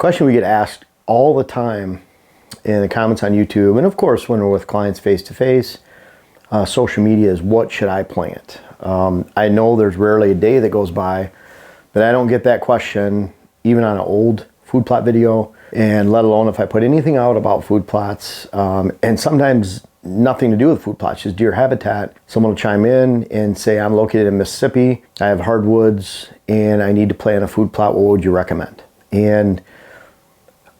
Question we get asked all the time in the comments on YouTube, and of course when we're with clients face-to-face, social media, is what should I plant? I know there's rarely a day that goes by that I don't get that question, even on an old food plot video, and let alone if I put anything out about food plots, and sometimes nothing to do with food plots, just deer habitat. Someone will chime in and say, I'm located in Mississippi, I have hardwoods, and I need to plant a food plot, what would you recommend? And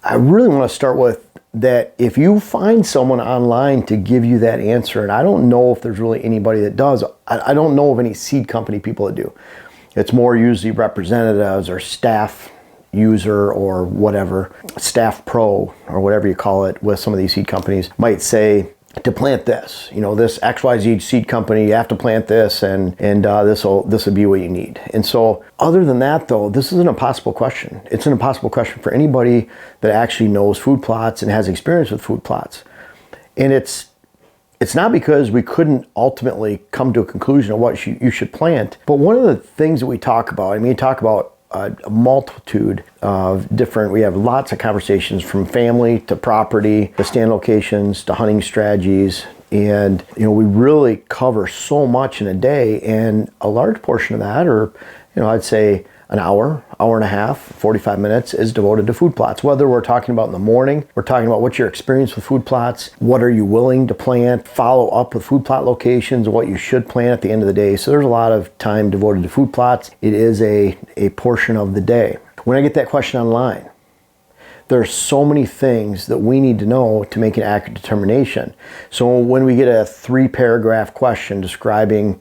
I really want to start with that if you find someone online to give you that answer, and I don't know if there's really anybody that does, I don't know of any seed company people that do. It's more usually representatives or staff user or whatever, staff pro or whatever you call it with some of these seed companies might say to plant this, this XYZ seed company, you have to plant this and this will be what you need. And so other than that though, this is an impossible question. It's an impossible question for anybody that actually knows food plots and has experience with food plots. And it's not because we couldn't ultimately come to a conclusion of what you should plant, but one of the things that we talk about, talk about a multitude of different, we have lots of conversations from family to property to stand locations to hunting strategies, and we really cover so much in a day, and a large portion of that, or I'd say an hour and a half, 45 minutes is devoted to food plots. Whether we're talking about in the morning, we're talking about what's your experience with food plots, what are you willing to plant, follow up with food plot locations, what you should plant at the end of the day. So there's a lot of time devoted to food plots. It is a portion of the day. When I get that question online, there are so many things that we need to know to make an accurate determination. So when we get a 3-paragraph question describing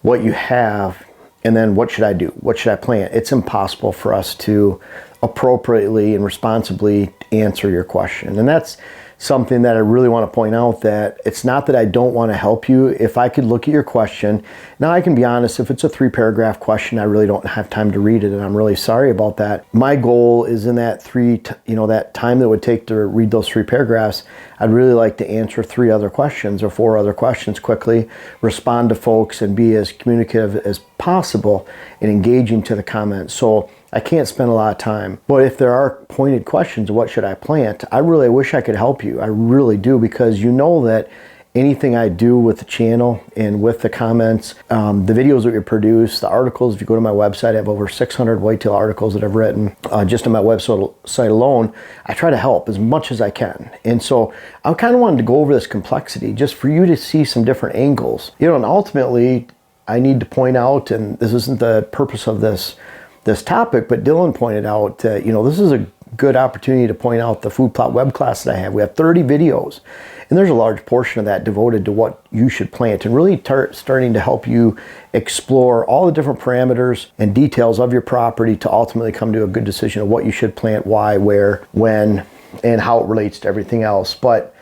what you have, and then what should I do? What should I plant? It's impossible for us to appropriately and responsibly answer your question. And that's something that I really want to point out, that it's not that I don't want to help you. If I could look at your question, now I can be honest, if it's a 3-paragraph question, I really don't have time to read it, and I'm really sorry about that. My goal is in that that time that it would take to read those 3 paragraphs, I'd really like to answer 3 other questions or 4 other questions quickly, respond to folks, and be as communicative as possible and engaging to the comments. So I can't spend a lot of time, but if there are pointed questions, what should I plant? I really wish I could help you. I really do, because that anything I do with the channel and with the comments, the videos that we produce, the articles, if you go to my website, I have over 600 whitetail articles that I've written just on my website alone. I try to help as much as I can. And so I kind of wanted to go over this complexity just for you to see some different angles. And ultimately, I need to point out, and this isn't the purpose of this topic, but Dylan pointed out that, this is a good opportunity to point out the food plot web class that I have. We have 30 videos, and there's a large portion of that devoted to what you should plant, and really starting to help you explore all the different parameters and details of your property to ultimately come to a good decision of what you should plant, why, where, when, and how it relates to everything else. But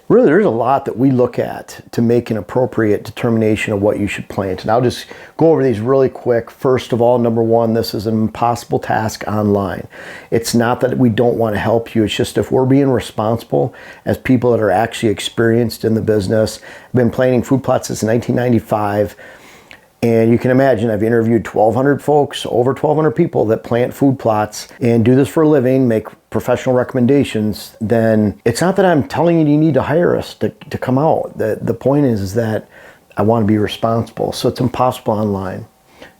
really, there's a lot that we look at to make an appropriate determination of what you should plant. And I'll just go over these really quick. First of all, number 1, this is an impossible task online. It's not that we don't want to help you. It's just if we're being responsible as people that are actually experienced in the business. I've been planting food plots since 1995. And you can imagine, I've interviewed 1,200 folks, over 1,200 people that plant food plots and do this for a living, make professional recommendations. Then it's not that I'm telling you need to hire us to come out. The point is that I want to be responsible. So it's impossible online.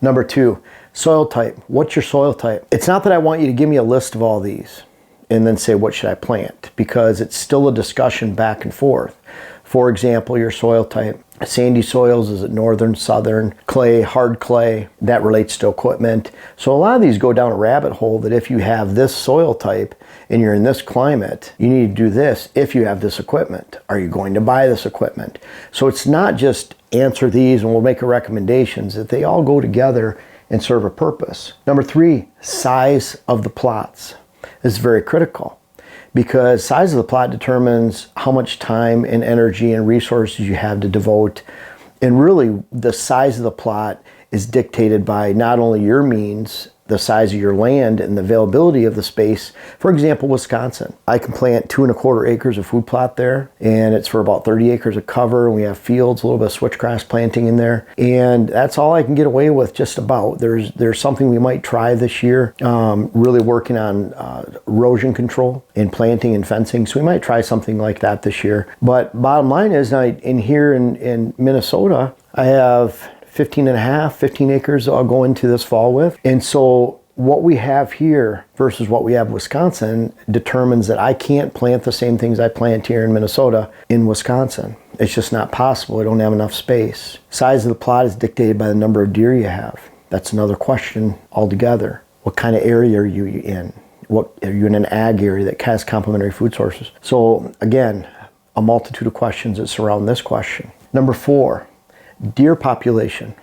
Number 2, soil type. What's your soil type? It's not that I want you to give me a list of all these and then say, what should I plant? Because it's still a discussion back and forth. For example, your soil type. Sandy soils, is it northern, southern, clay, hard clay? That relates to equipment. So a lot of these go down a rabbit hole that if you have this soil type and you're in this climate, you need to do this if you have this equipment. Are you going to buy this equipment? So it's not just answer these and we'll make recommendations, that they all go together and serve a purpose. Number 3, size of the plots. This is very critical, because size of the plot determines how much time and energy and resources you have to devote. And really, the size of the plot is dictated by not only your means, the size of your land and the availability of the space. For example, Wisconsin. I can plant 2¼ acres of food plot there, and it's for about 30 acres of cover. We have fields, a little bit of switchgrass planting in there, and that's all I can get away with just about. There's something we might try this year, really working on erosion control and planting and fencing. So we might try something like that this year. But bottom line is, here in Minnesota, I have 15 acres I'll go into this fall with. And so what we have here versus what we have in Wisconsin determines that I can't plant the same things I plant here in Minnesota in Wisconsin. It's just not possible. I don't have enough space. Size of the plot is dictated by the number of deer you have. That's another question altogether. What kind of area are you in? What are you in an ag area that has complementary food sources? So again, a multitude of questions that surround this question. Number 4, deer population.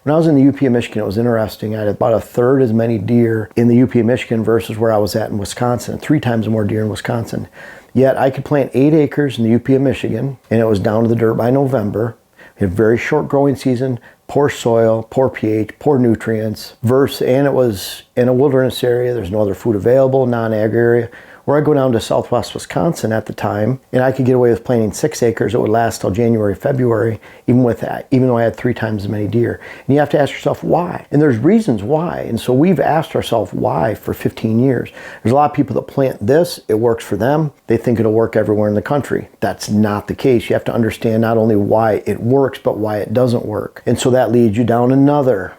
When I was in the UP of Michigan, it was interesting. I had about 1/3 as many deer in the UP of Michigan versus where I was at in Wisconsin, 3 times more deer in Wisconsin. Yet I could plant 8 acres in the UP of Michigan, and it was down to the dirt by November. We had a very short growing season, poor soil, poor pH, poor nutrients, and it was in a wilderness area. There's no other food available, non-ag area. Where I go down to southwest Wisconsin at the time, and I could get away with planting 6 acres. It would last till January, February, even with that, even though I had 3 times as many deer. And you have to ask yourself why. And there's reasons why. And so we've asked ourselves why for 15 years. There's a lot of people that plant this, it works for them. They think it'll work everywhere in the country. That's not the case. You have to understand not only why it works, but why it doesn't work. And so that leads you down another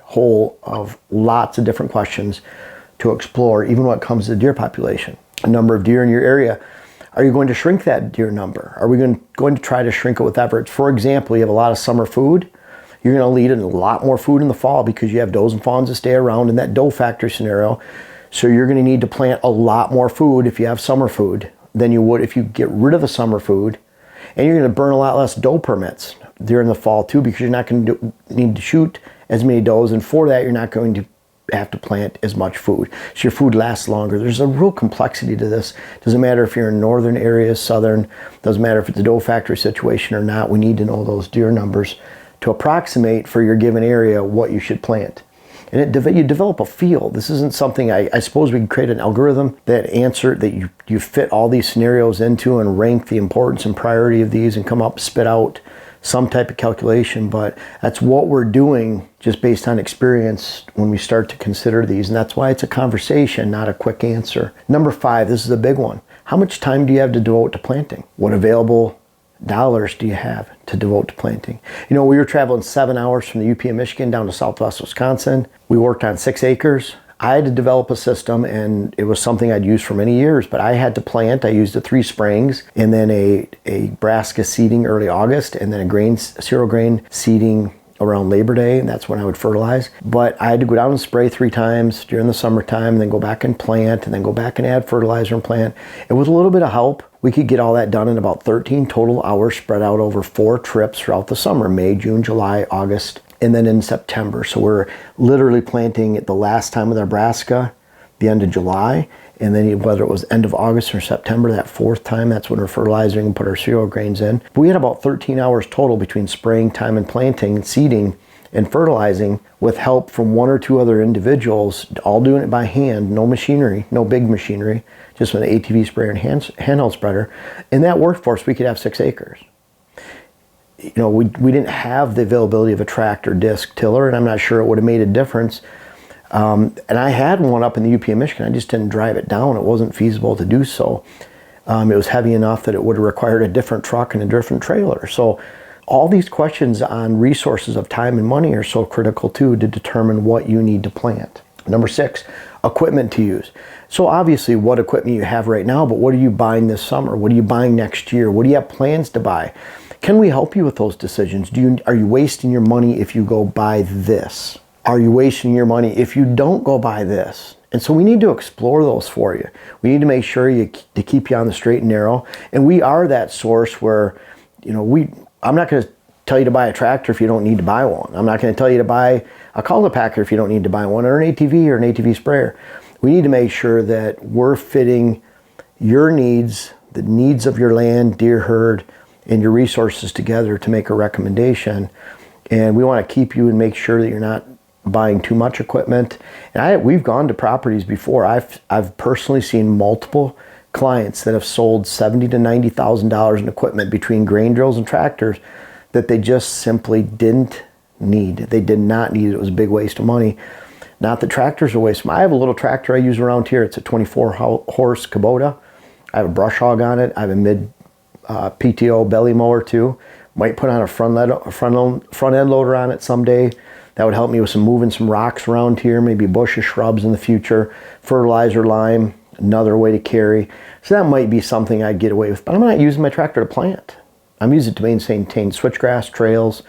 hole of lots of different questions to explore, even when it comes to deer population. A number of deer in your area. Are you going to shrink that deer number? Are we going to try to shrink it with efforts? For example, you have a lot of summer food. You're going to lead in a lot more food in the fall because you have does and fawns that stay around in that doe factor scenario. So you're going to need to plant a lot more food if you have summer food than you would if you get rid of the summer food. And you're going to burn a lot less doe permits during the fall too, because you're not going to need to shoot as many does, and for that you're not going to have to plant as much food. So your food lasts longer. There's a real complexity to this. Doesn't matter if you're in northern areas, southern, doesn't matter if it's a doe factory situation or not. We need to know those deer numbers to approximate for your given area what you should plant. And you develop a feel. This isn't something, I suppose we can create an algorithm that you fit all these scenarios into and rank the importance and priority of these and spit out some type of calculation, but that's what we're doing just based on experience when we start to consider these, and that's why it's a conversation, not a quick answer. Number 5, this is a big one. How much time do you have to devote to planting? What available dollars do you have to devote to planting? We were traveling 7 hours from the UP of Michigan down to southwest Wisconsin. We worked on 6 acres. I had to develop a system, and it was something I'd used for many years, but I had to plant. I used the 3 sprayings, and then a brassica seeding early August, and then a cereal grain seeding around Labor Day, and that's when I would fertilize. But I had to go down and spray 3 times during the summertime, and then go back and plant, and then go back and add fertilizer and plant. And with a little bit of help, we could get all that done in about 13 total hours spread out over 4 trips throughout the summer: May, June, July, August, and then in September. So we're literally planting at the last time with our brassica, the end of July, and then whether it was end of August or September, that 4th time, that's when we're fertilizing and put our cereal grains in. But we had about 13 hours total between spraying time and planting and seeding and fertilizing, with help from 1 or 2 other individuals, all doing it by hand, no machinery, no big machinery, just with an ATV sprayer and handheld spreader. In that workforce, we could have 6 acres. We didn't have the availability of a tractor disc tiller, and I'm not sure it would have made a difference. And I had one up in the UP of Michigan. I just didn't drive it down. It wasn't feasible to do so. It was heavy enough that it would have required a different truck and a different trailer. So all these questions on resources of time and money are so critical too, to determine what you need to plant. Number 6, equipment to use. So obviously what equipment you have right now, but what are you buying this summer? What are you buying next year? What do you have plans to buy? Can we help you with those decisions? Are you wasting your money if you go buy this? Are you wasting your money if you don't go buy this? And so we need to explore those for you. We need to make sure to keep you on the straight and narrow. And we are that source where, I'm not going to tell you to buy a tractor if you don't need to buy one. I'm not going to tell you to buy a cultipacker if you don't need to buy one, or an ATV or an ATV sprayer. We need to make sure that we're fitting your needs, the needs of your land, deer herd, and your resources together to make a recommendation. And we want to keep you and make sure that you're not buying too much equipment. And we've gone to properties before. I've personally seen multiple clients that have sold $70,000 to $90,000 in equipment between grain drills and tractors that they just simply didn't need. They did not need it. It was a big waste of money. Not that tractors are a waste of money. I have a little tractor I use around here. It's a 24 horse Kubota. I have a brush hog on it. I have a mid PTO belly mower too. Might put on a front end loader on it someday. That would help me with moving some rocks around here, maybe bushes, shrubs in the future. Fertilizer, lime, another way to carry. So that might be something I'd get away with. But I'm not using my tractor to plant. I'm using it to maintain switchgrass, trails,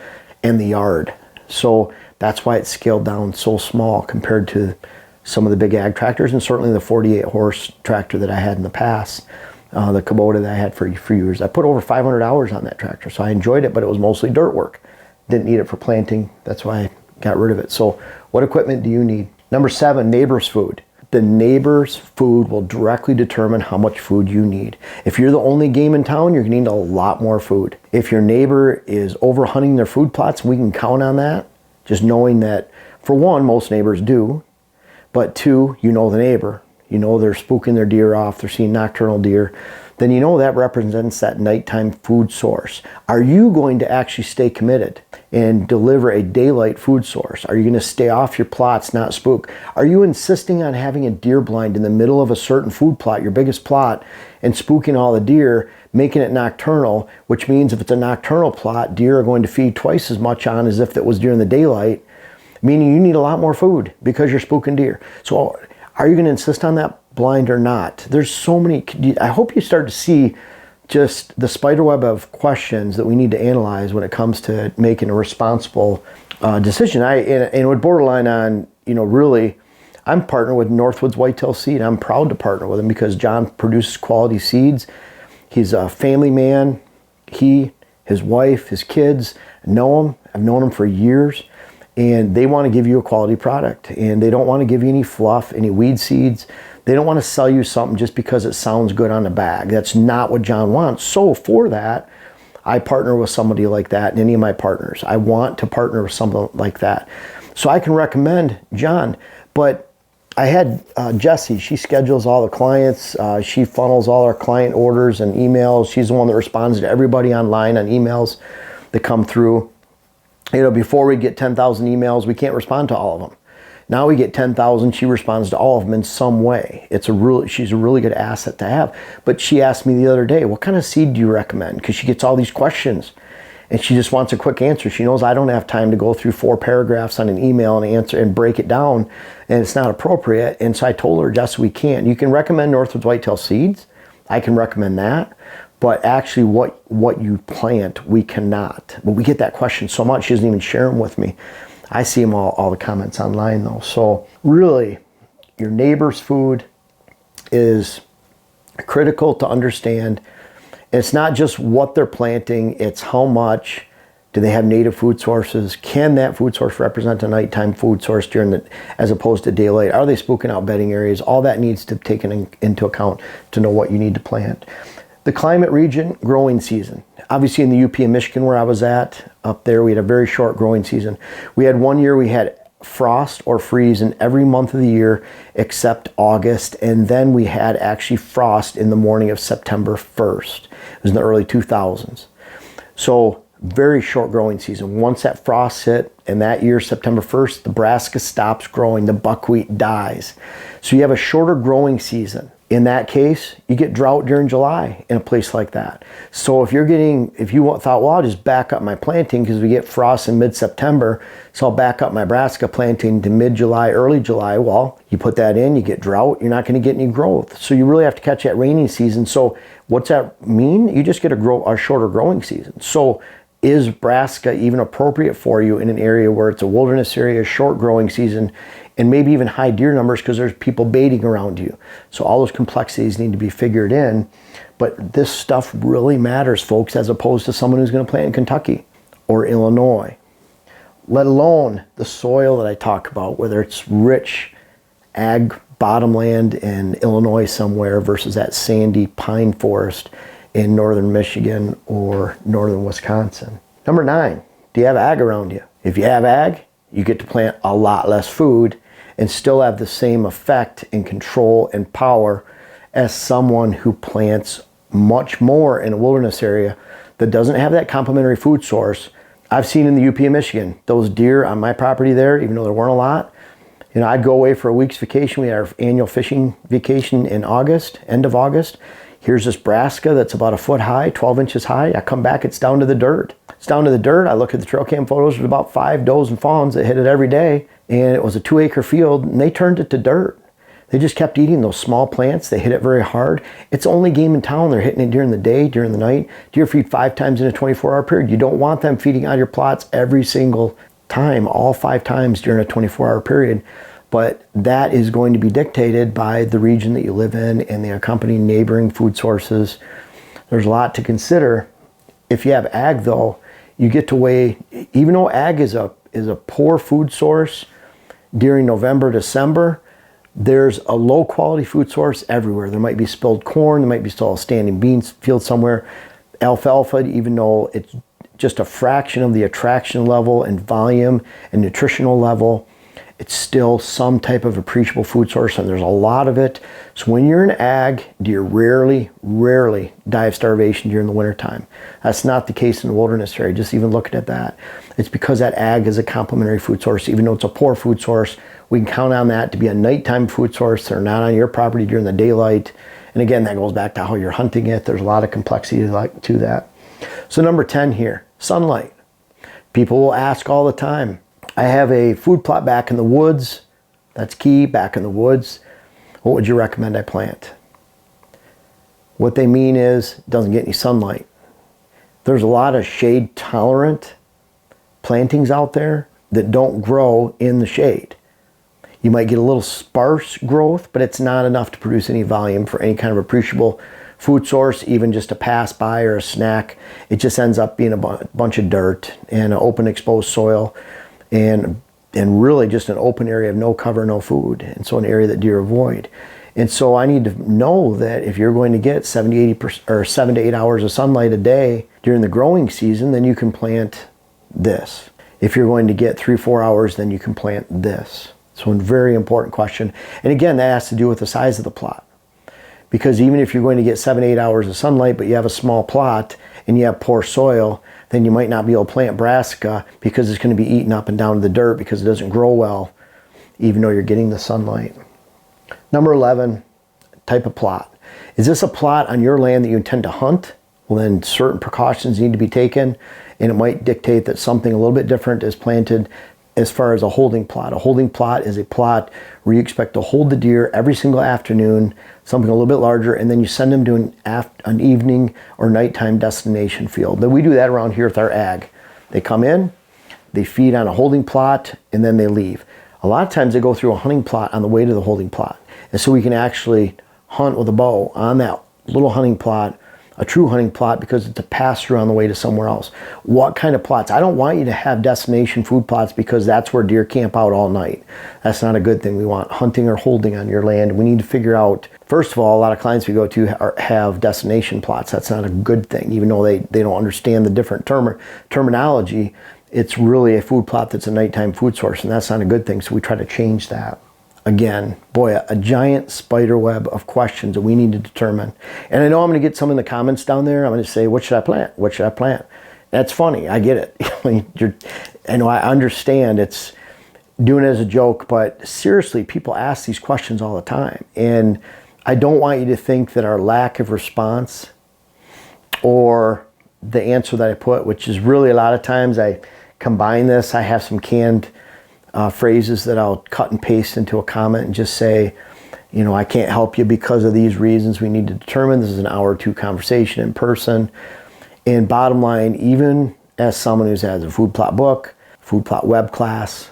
and the yard. So that's why it's scaled down so small compared to some of the big ag tractors, and certainly the 48 horse tractor that I had in the past, the Kubota that I had for years. I put over 500 hours on that tractor, so I enjoyed it, but it was mostly dirt work. Didn't need it for planting. That's why I got rid of it. So what equipment do you need? Number 7, neighbor's food. The neighbor's food will directly determine how much food you need. If you're the only game in town, you're gonna need a lot more food. If your neighbor is over hunting their food plots, we can count on that. Just knowing that, for one, most neighbors do, but 2, you know the neighbor. You know they're spooking their deer off, they're seeing nocturnal deer. Then you know that represents that nighttime food source. Are you going to actually stay committed and deliver a daylight food source? Are you going to stay off your plots, not spook? Are you insisting on having a deer blind in the middle of a certain food plot, your biggest plot, and spooking all the deer, making it nocturnal, which means if it's a nocturnal plot, deer are going to feed twice as much on as if it was during the daylight, meaning you need a lot more food because you're spooking deer. So are you going to insist on that blind or not? There's so many. I hope you start to see just the spiderweb of questions that we need to analyze when it comes to making a responsible decision. And it would borderline on, really, I'm partnered with Northwoods Whitetail Seed. I'm proud to partner with him because John produces quality seeds. He's a family man. He, his wife, his kids know him. I've known him for years. And they want to give you a quality product. And they don't want to give you any fluff, any weed seeds. They don't want to sell you something just because it sounds good on the bag. That's not what John wants. So for that, I partner with somebody like that and any of my partners. I want to partner with something like that. So I can recommend John. But I had Jessie. She schedules all the clients. She funnels all our client orders and emails. She's the one that responds to everybody online on emails that come through. Before we get 10,000 emails, we can't respond to all of them. Now we get 10,000, she responds to all of them in some way. She's a really good asset to have. But she asked me the other day, what kind of seed do you recommend? Because she gets all these questions and she just wants a quick answer. She knows I don't have time to go through 4 paragraphs on an email and answer and break it down, and it's not appropriate. And so I told her, Jess, we can't. You can recommend Northwoods Whitetail Seeds. I can recommend that. But actually what you plant, we cannot. But we get that question so much, she doesn't even share them with me. I see them all the comments online though. So really, your neighbor's food is critical to understand. It's not just what they're planting, it's how much. Do they have native food sources? Can that food source represent a nighttime food source as opposed to daylight? Are they spooking out bedding areas? All that needs to be taken into account to know what you need to plant. The climate region, growing season. Obviously in the UP in Michigan where I was at, up there, we had a very short growing season. We had one year we had frost or freeze in every month of the year except August, and then we had actually frost in the morning of September 1st. It was in the early 2000s. So very short growing season. Once that frost hit, and that year, September 1st, the brassica stops growing, the buckwheat dies. So you have a shorter growing season. In that case, you get drought during July in a place like that. So if you thought, well, I'll just back up my planting because we get frost in mid-September, so I'll back up my brassica planting to mid-July, early July. Well, you put that in, you get drought, you're not going to get any growth. So you really have to catch that rainy season. So what's that mean? You just get a shorter growing season. So is brassica even appropriate for you in an area where it's a wilderness area, short growing season, and maybe even high deer numbers because there's people baiting around you? So all those complexities need to be figured in. But this stuff really matters, folks, as opposed to someone who's going to plant in Kentucky or Illinois. Let alone the soil that I talk about, whether it's rich ag bottomland in Illinois somewhere versus that sandy pine forest in northern Michigan or northern Wisconsin. Number 9, do you have ag around you? If you have ag, You get to plant a lot less food and still have the same effect and control and power as someone who plants much more in a wilderness area that doesn't have that complementary food source. I've seen in the UP of Michigan, those deer on my property there, even though there weren't a lot, I'd go away for a week's vacation. We had our annual fishing vacation in August, end of August. Here's this brassica that's about a foot high, 12 inches high. I come back, it's down to the dirt. It's down to the dirt. I look at the trail cam photos, there's about 5 does and fawns that hit it every day. And it was a 2-acre field, and they turned it to dirt. They just kept eating those small plants. They hit it very hard. It's the only game in town. They're hitting it during the day, during the night. Deer feed 5 times in a 24-hour period. You don't want them feeding on your plots every single time, all 5 times during a 24-hour period. But that is going to be dictated by the region that you live in and the accompanying neighboring food sources. There's a lot to consider. If you have ag, though, you get to weigh, even though ag is a poor food source during November, December, there's a low quality food source everywhere. There might be spilled corn, there might be still a standing beans field somewhere. Alfalfa, even though it's just a fraction of the attraction level and volume and nutritional level, it's still some type of appreciable food source, and there's a lot of it. So when you're in ag, deer rarely die of starvation during the wintertime. That's not the case in the wilderness area, just even looking at that. It's because that ag is a complementary food source. Even though it's a poor food source, we can count on that to be a nighttime food source. They're not on your property during the daylight. And again, that goes back to how you're hunting it. There's a lot of complexity to that. So number 10 here, sunlight. People will ask all the time, I have a food plot back in the woods. That's key, back in the woods. What would you recommend I plant? What they mean is it doesn't get any sunlight. There's a lot of shade tolerant plantings out there that don't grow in the shade. You might get a little sparse growth, but it's not enough to produce any volume for any kind of appreciable food source, even just a pass by or a snack. It just ends up being a bunch of dirt and an open exposed soil. And really just an open area of no cover, no food. And so an area that deer avoid. And so I need to know that if you're going to get 7 to 8 hours of sunlight a day during the growing season, then you can plant this. If you're going to get 3-4 hours, then you can plant this. So a very important question. And again, that has to do with the size of the plot. Because even if you're going to get 7-8 hours of sunlight, but you have a small plot and you have poor soil, then you might not be able to plant brassica because it's going to be eaten up and down to the dirt because it doesn't grow well, even though you're getting the sunlight. Number 11, type of plot. Is this a plot on your land that you intend to hunt? Well, then certain precautions need to be taken, and it might dictate that something a little bit different is planted as far as a holding plot. A holding plot is a plot where you expect to hold the deer every single afternoon, something a little bit larger, and then you send them to an evening or nighttime destination field. Then we do that around here with our ag. They come in, they feed on a holding plot, and then they leave. A lot of times they go through a hunting plot on the way to the holding plot. And so we can actually hunt with a bow on that little hunting plot, a true hunting plot, because it's a pass-through on the way to somewhere else. What kind of plots? I don't want you to have destination food plots because that's where deer camp out all night. That's not a good thing. We want hunting or holding on your land. We need to figure out, first of all, a lot of clients we go to have destination plots. That's not a good thing, even though they don't understand the different terminology. It's really a food plot that's a nighttime food source, and that's not a good thing, so we try to change that. Again, boy, a giant spider web of questions that we need to determine. And I know I'm going to get some in the comments down there. I'm going to say, what should I plant? What should I plant? That's funny. I get it. I know, I understand it's doing it as a joke, but seriously, people ask these questions all the time. And I don't want you to think that our lack of response or the answer that I put, which is really a lot of times I combine this. I have some canned phrases that I'll cut and paste into a comment and just say, I can't help you because of these reasons. We need to determine. This is an hour or two conversation in person. And bottom line, even as someone who has a food plot book, food plot web class,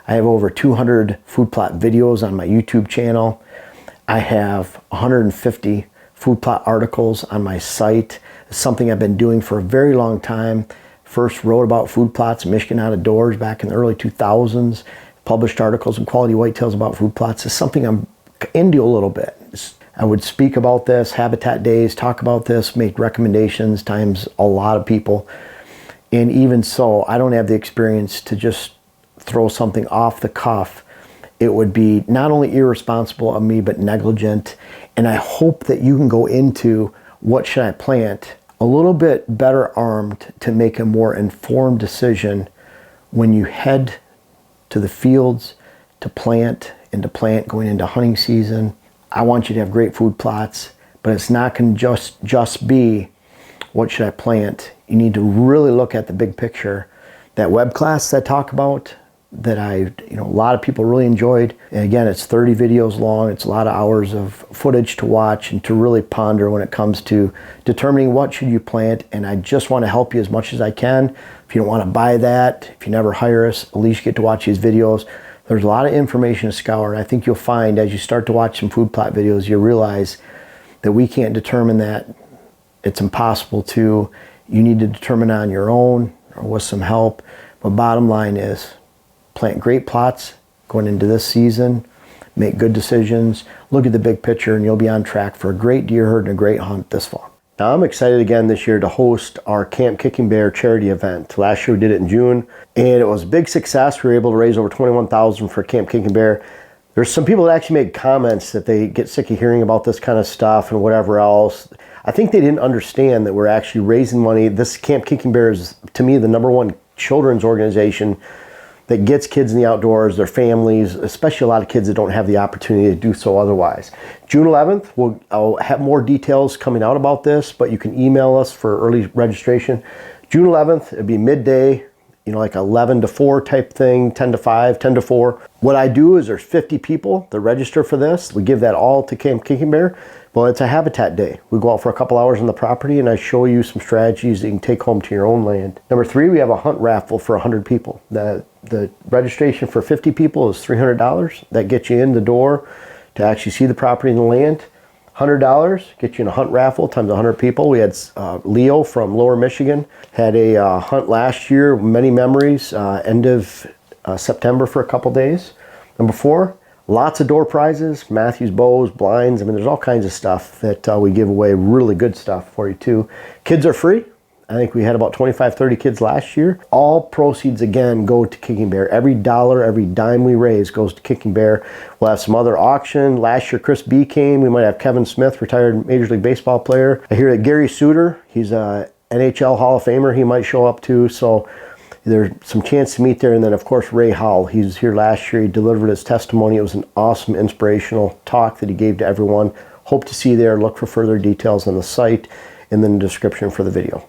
I have over 200 food plot videos on my YouTube channel. I have 150 food plot articles on my site. It's something I've been doing for a very long time. First wrote about food plots in Michigan Out of Doors back in the early 2000s. Published articles in Quality Whitetails about food plots. It's something I'm into a little bit. I would speak about this, Habitat Days, talk about this, make recommendations, times a lot of people. And even so, I don't have the experience to just throw something off the cuff, it would be not only irresponsible of me, but negligent. And I hope that you can go into what should I plant a little bit better armed to make a more informed decision when you head to the fields to plant going into hunting season. I want you to have great food plots, but it's not going to just be what should I plant. You need to really look at the big picture. That web class that I talk about, that a lot of people really enjoyed. And again, it's 30 videos long. It's a lot of hours of footage to watch and to really ponder when it comes to determining what should you plant. And I just want to help you as much as I can. If you don't want to buy that, if you never hire us, at least you get to watch these videos. There's a lot of information to scour. And I think you'll find as you start to watch some food plot videos, you realize that we can't determine that. It's impossible to. You need to determine on your own or with some help. But bottom line is, plant great plots going into this season, make good decisions, look at the big picture, and you'll be on track for a great deer herd and a great hunt this fall. Now, I'm excited again this year to host our Camp Kicking Bear charity event. Last year we did it in June, and it was a big success. We were able to raise over $21,000 for Camp Kicking Bear. There's some people that actually made comments that they get sick of hearing about this kind of stuff and whatever else. I think they didn't understand that we're actually raising money. This Camp Kicking Bear is, to me, the #1 children's organization that gets kids in the outdoors, their families, especially a lot of kids that don't have the opportunity to do so otherwise. June 11th, I'll have more details coming out about this, but you can email us for early registration. June 11th, it'd be midday, like 11 to 4 type thing, 10 to 5, 10 to 4. What I do is there's 50 people that register for this. We give that all to Camp Kicking Bear. Well, it's a habitat day. We go out for a couple hours on the property and I show you some strategies that you can take home to your own land. Number 3, we have a hunt raffle for 100 people. The registration for 50 people is $300. That gets you in the door to actually see the property and the land. $100 gets you in a hunt raffle times 100 people. We had Leo from Lower Michigan had a hunt last year, many memories, end of September for a couple days. Number 4, lots of door prizes, Matthews bows, blinds. I mean, there's all kinds of stuff that we give away, really good stuff for you too. Kids are free. I think we had about 25, 30 kids last year. All proceeds, again, go to Kicking Bear. Every dollar, every dime we raise goes to Kicking Bear. We'll have some other auction. Last year, Chris B came. We might have Kevin Smith, retired Major League Baseball player. I hear that Gary Suter, he's a NHL Hall of Famer. He might show up too. So there's some chance to meet there. And then, of course, Ray Howell. He was here last year. He delivered his testimony. It was an awesome, inspirational talk that he gave to everyone. Hope to see you there. Look for further details on the site and then the description for the video.